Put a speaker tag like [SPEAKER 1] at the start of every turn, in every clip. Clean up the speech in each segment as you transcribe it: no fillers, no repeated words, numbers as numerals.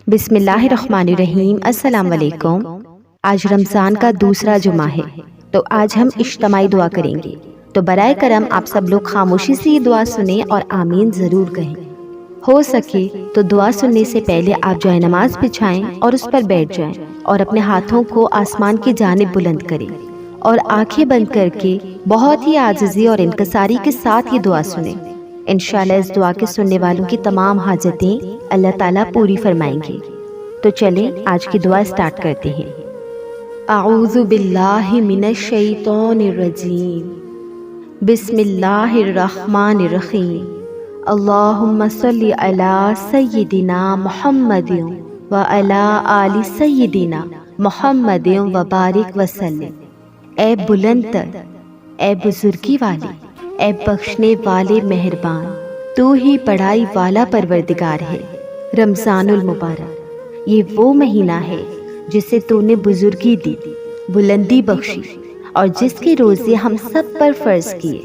[SPEAKER 1] بسم اللہ الرحمن الرحیم۔ السلام علیکم۔ آج رمضان کا دوسرا جمعہ ہے، تو آج ہم اجتماعی دعا کریں گے۔ تو برائے کرم آپ سب لوگ خاموشی سے یہ دعا سنیں اور آمین ضرور کہیں۔ ہو سکے تو دعا سننے سے پہلے آپ جائے نماز بچھائیں اور اس پر بیٹھ جائیں اور اپنے ہاتھوں کو آسمان کی جانب بلند کریں اور آنکھیں بند کر کے بہت ہی عاجزی اور انکساری کے ساتھ یہ دعا سنیں۔ انشاءاللہ اس دعا کے سننے والوں کی تمام حاجتیں اللہ تعالیٰ پوری فرمائیں گے۔ تو چلیں آج کی دعا سٹارٹ کرتے ہیں۔ اعوذ باللہ من الشیطان الرجیم، بسم اللہ الرحمن الرحیم۔ اللہم صلی علی سیدنا محمد وعلی آل سیدنا محمد وبارک وسلم۔ اے بلند تر، اے بزرگی والے، اے بخشنے والے مہربان، تو ہی بڑائی والا پروردگار ہے۔ رمضان المبارک یہ وہ مہینہ ہے جسے تو نے بزرگی دی، بلندی بخشی اور جس کے روزے ہم سب پر فرض کیے۔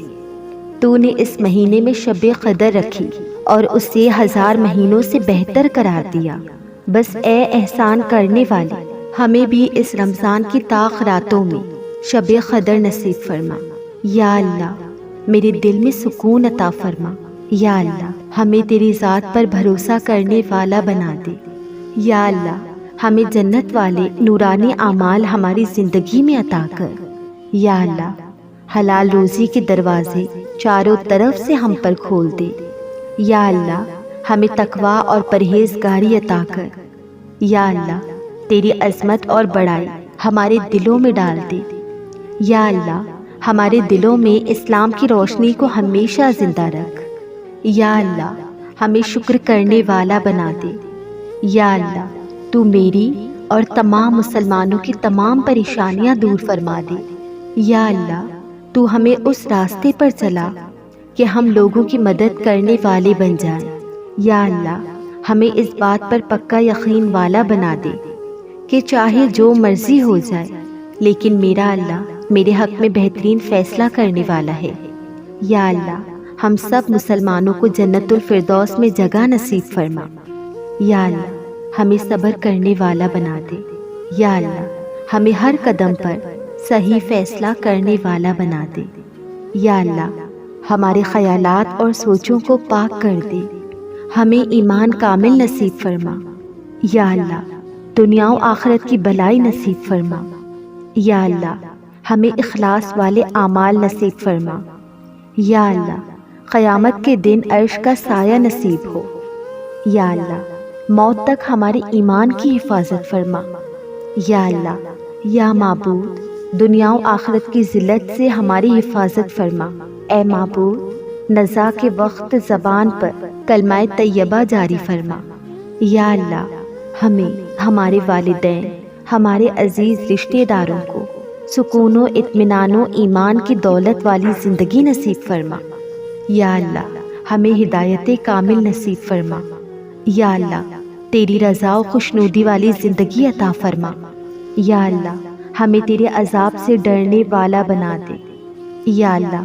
[SPEAKER 1] تو نے اس مہینے میں شب قدر رکھی اور اسے 1000 مہینوں سے بہتر قرار دیا۔ بس اے احسان کرنے والے، ہمیں بھی اس رمضان کی طاق راتوں میں شب قدر نصیب فرما۔ یا اللہ میرے دل میں سکون عطا فرما۔ یا اللہ ہمیں تیری ذات پر بھروسہ کرنے والا بنا دے۔ یا اللہ ہمیں جنت والے نورانی اعمال ہماری زندگی میں عطا کر۔ یا اللہ حلال روزی کے دروازے چاروں طرف سے ہم پر کھول دے۔ یا اللہ ہمیں تقویٰ اور پرہیزگاری عطا کر۔ یا اللہ تیری عظمت اور بڑائی ہمارے دلوں میں ڈال دے۔ یا اللہ ہمارے دلوں میں اسلام کی روشنی کو ہمیشہ زندہ رکھ۔ یا اللہ ہمیں شکر کرنے والا بنا دے۔ یا اللہ تو میری اور تمام مسلمانوں کی تمام پریشانیاں دور فرما دے۔ یا اللہ تو ہمیں اس راستے پر چلا کہ ہم لوگوں کی مدد کرنے والے بن جائیں۔ یا اللہ ہمیں اس بات پر پکا یقین والا بنا دے کہ چاہے جو مرضی ہو جائے لیکن میرا اللہ میرے حق میں بہترین فیصلہ کرنے والا ہے۔ یا اللہ ہم سب مسلمانوں کو جنت الفردوس میں جگہ نصیب فرما۔ یا اللہ ہمیں صبر کرنے والا بنا دے۔ یا اللہ ہمیں ہر قدم پر صحیح فیصلہ کرنے والا بنا دے۔ یا اللہ ہمارے خیالات اور سوچوں کو پاک کر دے، ہمیں ایمان کامل نصیب فرما۔ یا اللہ دنیا و آخرت کی بھلائی نصیب فرما۔ یا اللہ ہمیں اخلاص والے اعمال نصیب فرما۔ یا اللہ قیامت کے دن عرش کا سایہ نصیب ہو۔ یا اللہ موت تک ہمارے ایمان کی حفاظت فرما۔ یا اللہ یا معبود دنیا و آخرت کی ذلت سے ہماری حفاظت فرما۔ اے معبود نزا کے وقت زبان پر کلمہ طیبہ جاری فرما۔ یا اللہ ہمیں، ہمارے والدین، ہمارے عزیز رشتہ داروں کو سکون و اطمینان و ایمان کی دولت والی زندگی نصیب فرما۔ یا اللہ ہمیں ہدایت کامل نصیب فرما۔ یا اللہ تیری رضا و خوشنودی والی زندگی عطا فرما۔ یا اللہ ہمیں تیرے عذاب سے ڈرنے والا بنا دے۔ یا اللہ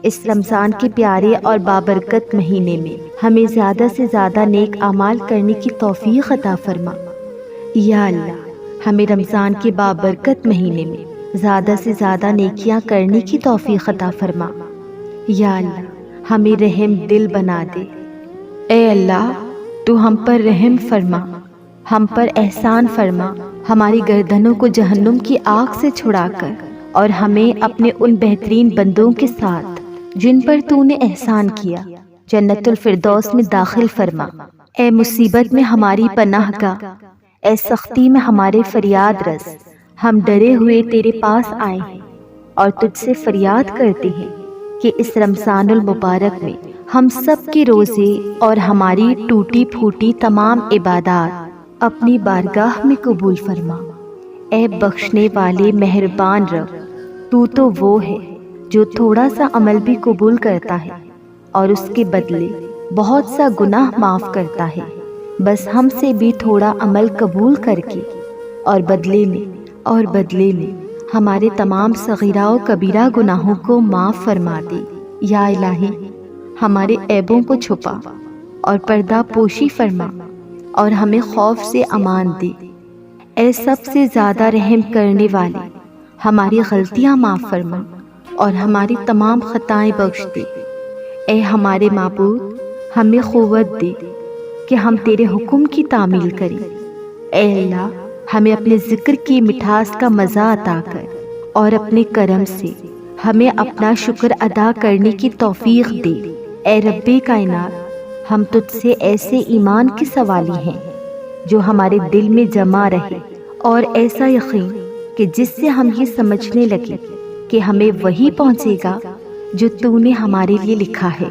[SPEAKER 1] اس رمضان کے پیارے اور بابرکت مہینے میں ہمیں زیادہ سے زیادہ نیک اعمال کرنے کی توفیق عطا فرما۔ یا اللہ ہمیں رمضان کے بابرکت مہینے میں زیادہ سے زیادہ نیکیاں کرنے کی توفیق عطا فرما۔ یا اللہ ہمیں رحم دل بنا دے۔ اے اللہ تو ہم پر رحم فرما، ہم پر احسان فرما، ہماری گردنوں کو جہنم کی آگ سے چھڑا کر اور ہمیں اپنے ان بہترین بندوں کے ساتھ جن پر تو نے احسان کیا جنت الفردوس میں داخل فرما۔ اے مصیبت میں ہماری پناہ گاہ، اے سختی میں ہمارے فریاد رس، ہم ڈرے ہوئے تیرے پاس آئے ہیں اور تجھ سے فریاد کرتے ہیں کہ اس رمضان المبارک میں ہم سب کے روزے اور ہماری ٹوٹی پھوٹی تمام عبادات اپنی بارگاہ میں قبول فرما۔ اے بخشنے والے مہربان رب، تو وہ ہے جو تھوڑا سا عمل بھی قبول کرتا ہے اور اس کے بدلے بہت سا گناہ معاف کرتا ہے۔ بس ہم سے بھی تھوڑا عمل قبول کر کے اور بدلے میں ہمارے تمام صغیرہ و کبیرہ گناہوں کو معاف فرما دے۔ یا الہی ہمارے عیبوں کو چھپا اور پردہ پوشی فرما اور ہمیں خوف سے امان دے۔ اے سب سے زیادہ رحم کرنے والے، ہماری غلطیاں معاف فرما اور ہماری تمام خطائیں بخش دے۔ اے ہمارے معبود، ہمیں قوت دے کہ ہم تیرے حکم کی تعمیل کریں۔ اے اللہ، ہمیں اپنے ذکر کی مٹھاس کا مزہ عطا کر اور اپنے کرم سے ہمیں اپنا شکر ادا کرنے کی توفیق دے۔ اے رب کائنات، ہم تجھ سے ایسے ایمان کے سوالی ہیں جو ہمارے دل میں جمع رہے، اور ایسا یقین کہ جس سے ہم یہ سمجھنے لگے کہ ہمیں وہی پہنچے گا جو تو نے ہمارے لیے لکھا ہے،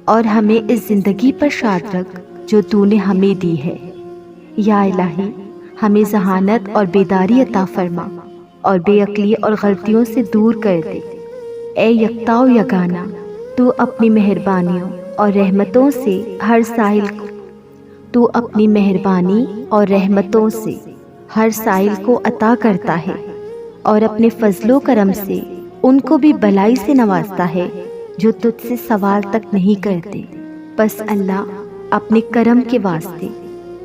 [SPEAKER 1] اور ہمیں اس زندگی پر شاد رکھ جو تو نے ہمیں دی ہے۔ یا الہی، ہمیں ذہانت اور بیداری عطا فرما اور بے عقلی اور غلطیوں سے دور کر دے۔ اے یکتا و یگانہ، تو اپنی مہربانیوں اور رحمتوں سے ہر سائل کو عطا کرتا ہے، اور اپنے فضل و کرم سے ان کو بھی بھلائی سے نوازتا ہے جو تجھ سے سوال تک نہیں کرتے۔ بس اللہ، اپنے کرم کے واسطے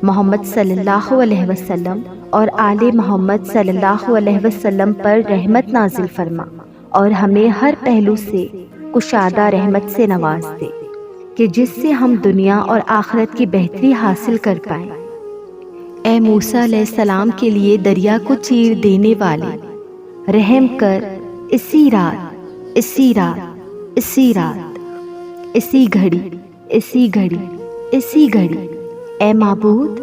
[SPEAKER 1] محمد صلی اللہ علیہ وسلم اور آل محمد صلی اللہ علیہ وسلم پر رحمت نازل فرما، اور ہمیں ہر پہلو سے کشادہ رحمت سے نواز دے کہ جس سے ہم دنیا اور آخرت کی بہتری حاصل کر پائیں۔ اے موسیٰ علیہ السلام کے لیے دریا کو چیر دینے والے، رحم کر اسی گھڑی۔ اے معبود،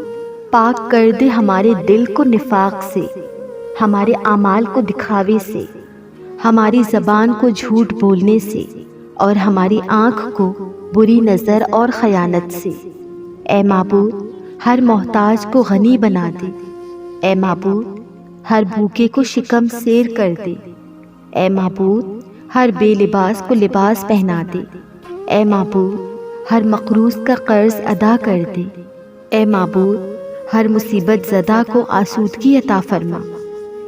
[SPEAKER 1] پاک کر دے ہمارے دل کو نفاق سے، ہمارے اعمال کو دکھاوے سے، ہماری زبان کو جھوٹ بولنے سے، اور ہماری آنکھ کو بری نظر اور خیانت سے۔ اے معبود، ہر محتاج کو غنی بنا دے۔ اے معبود، ہر بھوکے کو شکم سیر کر دے۔ اے معبود، ہر بے لباس کو لباس پہنا دے۔ اے معبود، ہر مقروض کا قرض ادا کر دے۔ اے معبود، ہر مصیبت زدہ کو آسودگی عطا فرما۔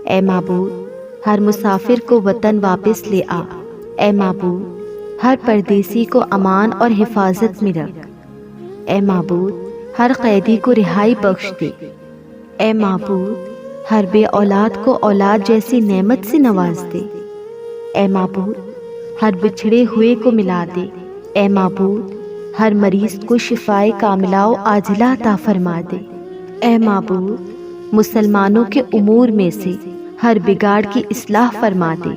[SPEAKER 1] اے معبود، ہر مسافر کو وطن واپس لے آ۔ اے معبود، ہر پردیسی کو امان اور حفاظت میں رکھ۔ اے معبود، ہر قیدی کو رہائی بخش دے۔ اے معبود، ہر بے اولاد کو اولاد جیسی نعمت سے نواز دے۔ اے معبود، ہر بچھڑے ہوئے کو ملا دے۔ اے معبود، ہر مریض کو شفائے کاملہ و عاجلہ عطا فرما دے۔ اے معبود، مسلمانوں کے امور میں سے ہر بگاڑ کی اصلاح فرما دے۔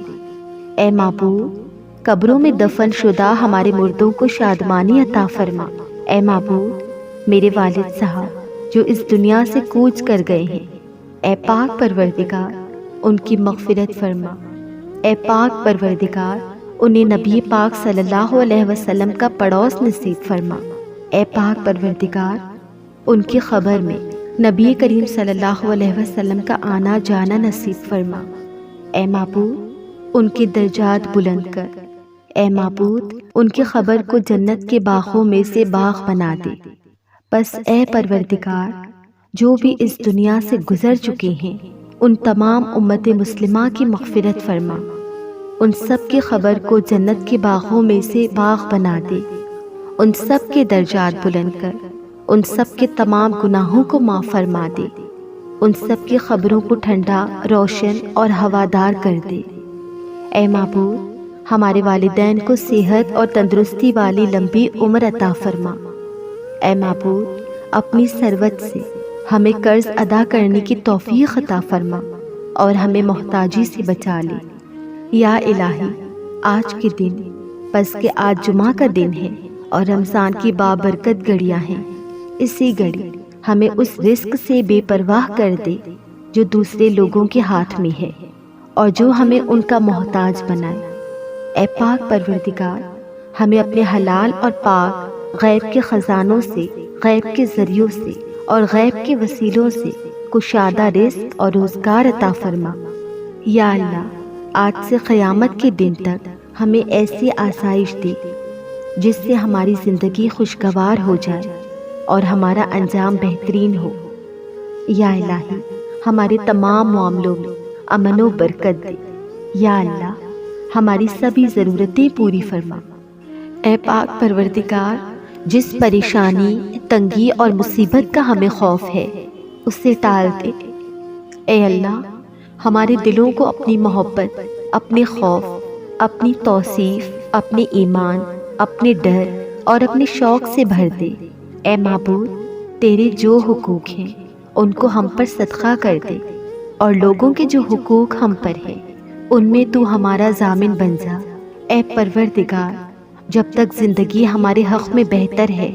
[SPEAKER 1] اے معبود، قبروں میں دفن شدہ ہمارے مردوں کو شادمانی عطا فرما۔ اے معبود، میرے والد صاحب جو اس دنیا سے کوچ کر گئے ہیں، اے پاک پروردگار، ان کی مغفرت فرما۔ اے پاک پروردگار، انہیں نبی پاک صلی اللہ علیہ وسلم کا پڑوس نصیب فرما۔ اے پاک پروردگار، ان کی خبر میں نبی کریم صلی اللہ علیہ وسلم کا آنا جانا نصیب فرما۔ اے معبود، ان کے درجات بلند کر۔ اے معبود، ان کی خبر کو جنت کے باغوں میں سے باغ بنا دے۔ بس اے پروردگار، جو بھی اس دنیا سے گزر چکے ہیں، ان تمام امت مسلمہ کی مغفرت فرما۔ ان سب کی خبر کو جنت کے باغوں میں سے باغ بنا دے۔ ان سب کے درجات بلند کر۔ ان سب کے تمام گناہوں کو معاف فرما دے۔ ان سب کی خبروں کو ٹھنڈا، روشن اور ہوادار کر دے۔ اے معبود، ہمارے والدین کو صحت اور تندرستی والی لمبی عمر عطا فرما۔ اے معبود، اپنی ثروت سے ہمیں قرض ادا کرنے کی توفیق عطا فرما اور ہمیں محتاجی سے بچا لے۔ یا الہی، آج کے دن، بس کہ آج جمعہ کا دن ہے اور رمضان کی بابرکت گھڑیاں ہیں، اسی گھڑی ہمیں اس رزق سے بے پرواہ کر دے جو دوسرے لوگوں کے ہاتھ میں ہے اور جو ہمیں ان کا محتاج بنائے۔ اے پاک پروردگار، ہمیں اپنے حلال اور پاک غیب کے خزانوں سے، غیب کے ذریعوں سے اور غیب کے وسیلوں سے کشادہ رزق اور روزگار عطا فرما۔ یا اللہ، آج سے قیامت کے دن تک ہمیں ایسی آسائش دے جس سے ہماری زندگی خوشگوار ہو جائے اور ہمارا انجام بہترین ہو۔ یا الہی، ہمارے تمام معاملوں میں امن و برکت دے۔ یا اللہ، ہماری سبھی ضرورتیں پوری فرما۔ اے پاک پروردگار، جس پریشانی، تنگی اور مصیبت کا ہمیں خوف ہے اسے ٹال دے۔ اے اللہ ہمارے دلوں کو اپنی محبت، اپنے خوف، اپنی توصیف، اپنے ایمان، اپنے ڈر اور اپنے شوق سے بھر دے۔ اے معبود تیرے جو حقوق ہیں ان کو ہم پر صدقہ کر دے، اور لوگوں کے جو حقوق ہم پر ہیں ان میں تو ہمارا ضامن بن جا۔ اے پروردگار جب تک زندگی ہمارے حق میں بہتر ہے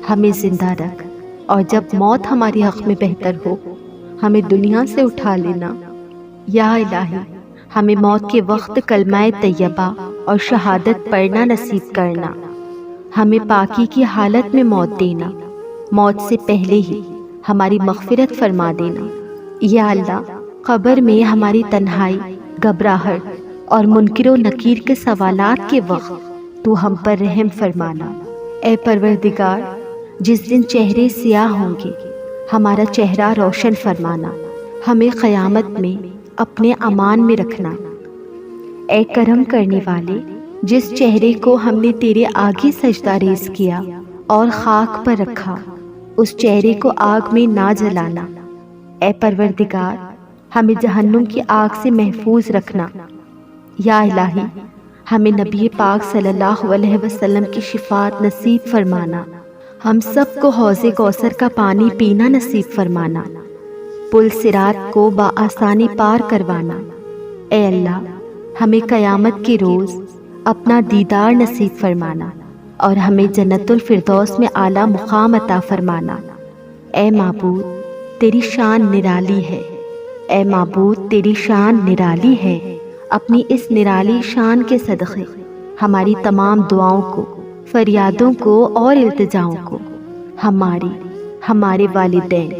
[SPEAKER 1] ہمیں زندہ رکھ، اور جب موت ہمارے حق میں بہتر ہو ہمیں دنیا سے اٹھا لینا۔ یا الہی ہمیں موت کے وقت کلمہ طیبہ اور شہادت پڑھنا نصیب کرنا، ہمیں پاکی کی حالت میں موت دینا، موت سے پہلے ہی ہماری مغفرت فرما دینا۔ یا اللہ قبر میں ہماری تنہائی، گھبراہٹ اور منکر و نکیر کے سوالات کے وقت تو ہم پر رحم فرمانا۔ اے پروردگار جس دن چہرے سیاہ ہوں گے ہمارا چہرہ روشن فرمانا، ہمیں قیامت میں اپنے امان میں رکھنا۔ اے کرم کرنے والے جس چہرے کو ہم نے تیرے آگے سجدہ ریز کیا اور خاک پر رکھا اس چہرے کو آگ میں نہ جلانا۔ اے پروردگار ہمیں جہنم کی آگ سے محفوظ رکھنا۔ یا الہی ہمیں نبی پاک صلی اللہ علیہ وسلم کی شفاعت نصیب فرمانا، ہم سب کو حوض کوثر کا پانی پینا نصیب فرمانا، پل صراط کو بآسانی پار کروانا۔ اے اللہ ہمیں قیامت کے روز اپنا دیدار نصیب فرمانا اور ہمیں جنت الفردوس میں اعلیٰ مقام عطا فرمانا۔ اے معبود تیری شان نرالی ہے، اے معبود تیری شان نرالی ہے، اپنی اس نرالی شان کے صدقے ہماری تمام دعاؤں کو، فریادوں کو اور التجاؤں کو ہمارے والدین،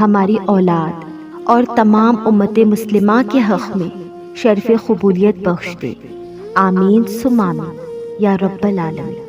[SPEAKER 1] ہماری اولاد اور تمام امت مسلمہ کے حق میں شرف قبولیت بخش دے۔ آمین ثم آمین یا رب العالمین۔